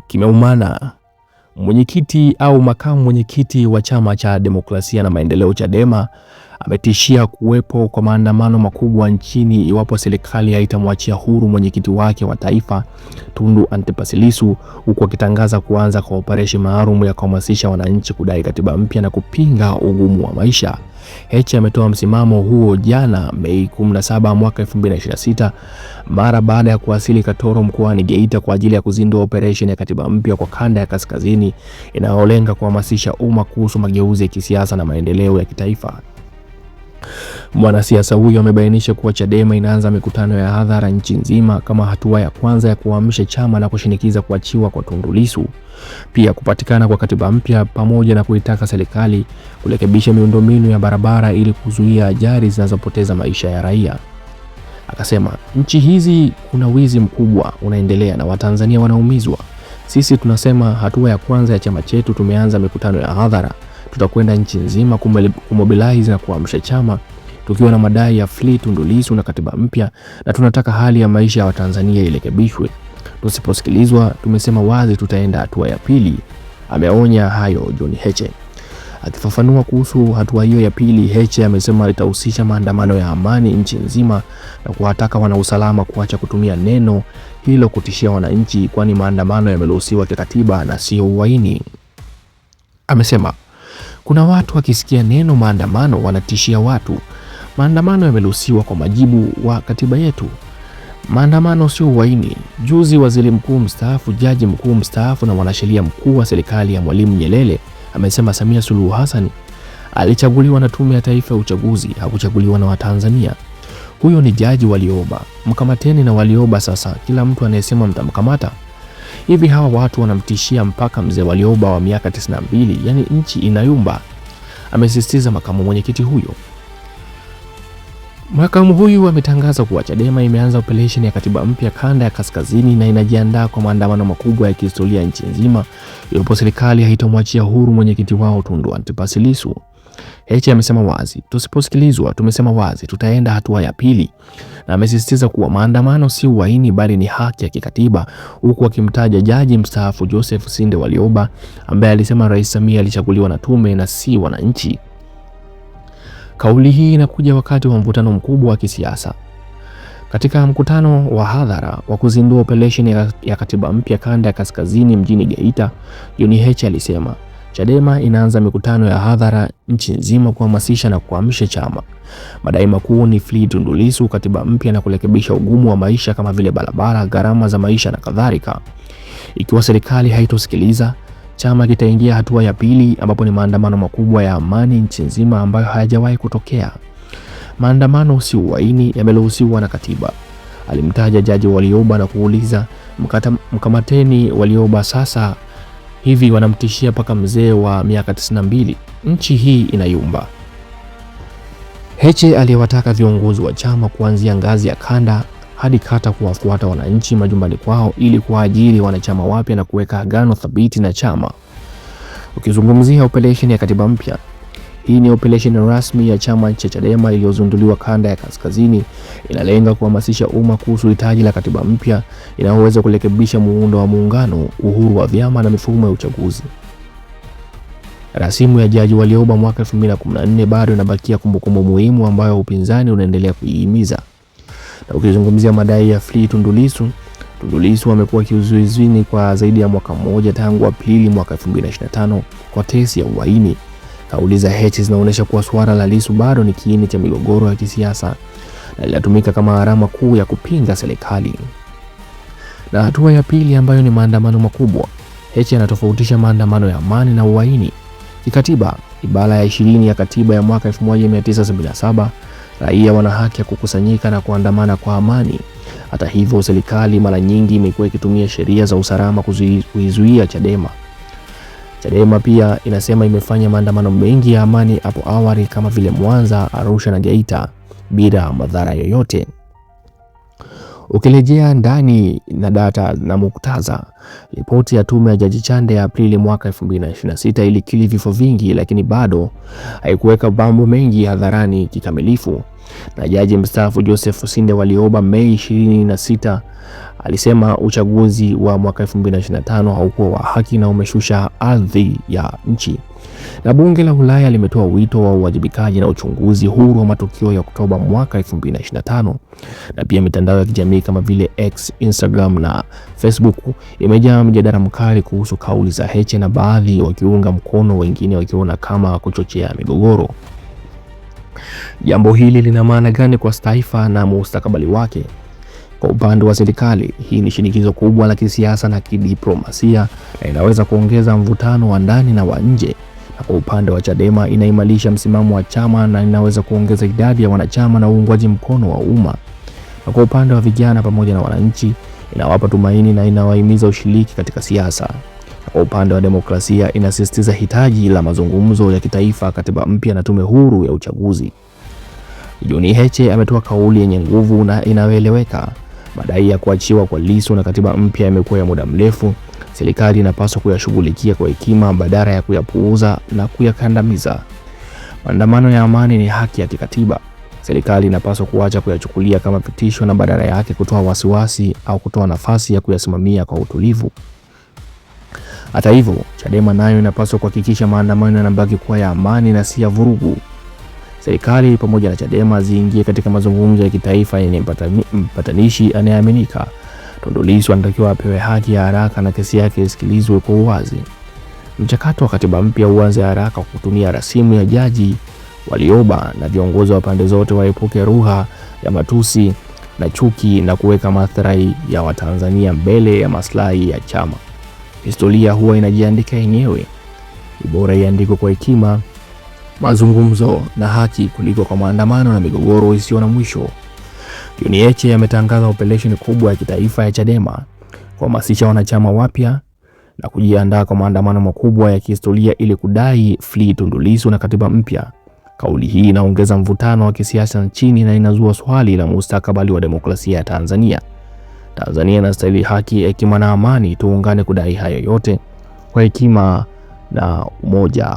kimeumana. Mwenyekiti au makamu mwenyekiti wa Chama cha Demokrasia na Maendeleo Chadema ametishia kuwepo kwa maandamano makubwa nchini iwapo serikali haitamwachia huru mwenyekiti wake wa taifa Tundu Antipas Lissu, huku akitangaza kuanza kwa operesheni maalum ya kuhamasisha wananchi kudai katiba mpya na kupinga ugumu wa maisha. Heche ametoa msimamo huo jana Mei 17 mwaka 2026 mara baada ya kuwasili Katoro mkoani Geita kwa ajili ya kuzindua operesheni ya katiba mpya kwa kanda ya kaskazini inayolenga kuhamasisha umma kuhusu mageuzi ya kisiasa na maendeleo ya kitaifa. Mwanasiasa huyo amebainisha kuwa Chadema inaanza mikutano ya hadhara nchi nzima kama hatua ya kwanza ya kuamsha chama na kushinikiza kuachiwa kwa Tundu Lissu, pia kupatikana kwa katiba mpya, pamoja na kuitaka serikali kurekebisha miundombinu ya barabara ili kuzuia ajali zinazopoteza maisha ya raia. Akasema, nchi hizi kuna wizi mkubwa unaendelea na Watanzania wanaumizwa. Sisi tunasema hatua ya kwanza ya chama chetu, tumeanza mikutano ya hadhara. Tutakwenda nchi nzima kumobilize na kuamsha chama tukiwa na madai ya Free Tundu Lissu na katiba mpya, na tunataka hali ya maisha ya Watanzania irekebishwe. Tusiposikilizwa, tumesema wazi, tutaenda hatua ya pili. Ameonya hayo John Heche. Akifafanua kuhusu hatua hiyo ya pili, Heche amesema itahusisha maandamano ya amani nchi nzima na kuwataka wanausalama kuacha kutumia neno hilo kutishia wananchi, kwani maandamano yameruhusiwa kikatiba na sio uhaini. Amesema kuna watu wakisikia neno maandamano wanatishia watu. Maandamano yameruhusiwa kwa majibu wa katiba yetu. Maandamano sio uhaini. Juzi waziri mkuu mstaafu, jaji mkuu mstaafu na mwanasheria mkuu wa serikali ya Mwalimu Nyerere amesema Samia Suluhu Hassan alichaguliwa na Tume ya Taifa ya Uchaguzi, hakuchaguliwa na Watanzania. Huyo ni Jaji Warioba. Mkamateni na Warioba sasa. Kila mtu anayesema mtamkamata. Hivi hawa watu wanamtishia mpaka mzee Warioba wa miaka 92, yani nchi inayumba, amesisitiza makamu mwenyekiti huyo. Makamu huyu ametangaza kuwa Chadema imeanza operesheni ya katiba mpya kanda ya kaskazini na inajiandaa kwa maandamano makubwa ya kihistoria nchi nzima iwapo serikali haitamwachia huru mwenyekiti wao Tundu Antipas Lissu. Heche amesema wazi, tusiposikilizwa, tumesema wazi, tutaenda hatua ya pili, na amesisitiza kuwa maandamano si uhaini bali ni haki ya kikatiba, huku akimtaja jaji mstaafu Joseph Sinde Warioba ambaye alisema Rais Samia alichaguliwa na tume na si wananchi. Kauli hii inakuja wakati wa mvutano mkubwa wa kisiasa. Katika mkutano wa hadhara wa kuzindua operesheni ya katiba mpya kanda ya kaskazini mjini Geita, John Heche alisema Chadema inaanza mikutano ya hadhara nchi nzima kuhamasisha na kuamsha chama. Madai makuu ni Free Tundu Lissu, katiba mpya na kurekebisha ugumu wa maisha kama vile barabara, gharama za maisha na kadhalika. Ikiwa serikali haitosikiliza, chama kitaingia hatua ya pili ambapo ni maandamano makubwa ya amani nchi nzima ambayo hayajawahi kutokea. Maandamano si uhaini, yameruhusiwa na katiba. Alimtaja Jaji Warioba na kuuliza, mkamateni Warioba sasa. Hivi wanamtishia paka mzee wa miaka 92. Nchi hii inayumba. Heche aliyewataka viongozi wa chama kuanzia ngazi ya kanda hadi kata kuwafuata wananchi majumbani kwao ili kuajiri wanachama wapya na kuweka agano thabiti na chama. Ukizungumzia operesheni ya katiba mpya, hii ni operesheni rasmi ya chama cha Chadema iliyozinduliwa kanda ya kaskazini. Inalenga kuhamasisha umma kuhusu hitaji la katiba mpya inayoweza kurekebisha muundo wa muungano, uhuru wa vyama na mifumo ya uchaguzi. Rasimu ya Jaji Warioba mwaka 2014 bado inabakia kumbukumbu muhimu ambayo upinzani unaendelea kuihimiza. Na ukizungumzia madai ya Free Tundu Lissu, Tundu Lissu amekuwa kizuizini kwa zaidi ya mwaka mmoja tangu Aprili mwaka 2025 kwa kesi ya uhaini. Kauli za Heche zinaonyesha kuwa suala la Lissu bado ni kiini cha migogoro ya kisiasa na linatumika kama alama kuu ya kupinga serikali. Na hatua ya pili ambayo ni maandamano makubwa, Heche anatofautisha maandamano ya amani na uhaini. Kikatiba, ibara ya 20 ya katiba ya mwaka 1977, raia wana haki ya kukusanyika na kuandamana kwa amani. Hata hivyo, serikali mara nyingi imekuwa ikitumia sheria za usalama kuizuia Chadema. Chadema pia inasema imefanya maandamano mengi ya amani hapo awali kama vile Mwanza, Arusha na Geita bila madhara yoyote. Ukirejea ndani na data na muktadha, ripoti ya tume ya Jaji Chande ya Aprili mwaka 2026 ilikiri vifo vingi, lakini bado haikuweka mambo mengi hadharani kikamilifu. Na Jaji mstaafu Joseph Sinde Warioba Mei 26 alisema uchaguzi wa mwaka 2025 haukuwa wa haki na umeshusha ardhi ya nchi. Na bunge la Ulaya limetoa wito wa uwajibikaji na uchunguzi huru wa matukio ya Oktoba mwaka 2025. Na pia mitandao ya kijamii kama vile X, Instagram na Facebook imejaa mjadala mkali kuhusu kauli za Heche, na baadhi wakiunga mkono, wengine wakiona kama kuchochea migogoro. Jambo hili lina maana gani kwa taifa na mustakabali wake? Kwa upande wa serikali, hii ni shinikizo kubwa la kisiasa na kidiplomasia na inaweza kuongeza mvutano wa ndani na wa nje. Na kwa upande wa Chadema, inaimarisha msimamo wa chama na inaweza kuongeza idadi ya wanachama na uungwaji mkono wa umma. Na kwa upande wa vijana pamoja na wananchi, inawapa tumaini na inawahimiza ushiriki katika siasa. Na kwa upande wa demokrasia, inasisitiza hitaji la mazungumzo ya kitaifa, katiba mpya na tume huru ya uchaguzi. John Heche ametoa kauli yenye nguvu na inayoeleweka. Madai ya kuachiwa kwa Lissu na katiba mpya yamekuwa ya muda mrefu. Serikali inapaswa kuyashughulikia kwa hekima badala ya kuyapuuza na kuyakandamiza. Maandamano ya amani ni haki ya kikatiba. Serikali inapaswa kuacha kuyachukulia kama vitisho na badala yake kutoa wasiwasi au kutoa nafasi ya kuyasimamia kwa utulivu. Hata hivyo, Chadema nayo inapaswa kuhakikisha maandamano yanabaki kuwa ya amani na si ya vurugu. Serikali pamoja na Chadema ziingie katika mazungumzo ya kitaifa yenye mpatanishi anayeaminika. Tundu Lissu anatakiwa apewe haki ya haraka na kesi yake isikilizwe kwa uwazi. Mchakato wa katiba mpya uanze haraka kwa kutumia rasimu ya Jaji Warioba, na viongozi wa pande zote waepuke lugha ya matusi na chuki na kuweka maslahi ya Watanzania mbele ya maslahi ya chama. Historia huwa inajiandika yenyewe. Ni bora iandikwe kwa hekima, mazungumzo na haki kuliko kwa maandamano na migogoro isiyo na mwisho. John Heche ametangaza operesheni kubwa ya kitaifa ya Chadema kuhamasisha wanachama wapya na kujiandaa kwa maandamano makubwa ya kihistoria ili kudai free Tundu Lissu na katiba mpya. Kauli hii inaongeza mvutano wa kisiasa nchini na inazua swali la mustakabali wa demokrasia ya Tanzania. Tanzania inastahili haki, hekima na amani. Tuungane kudai hayo yote kwa hekima na umoja.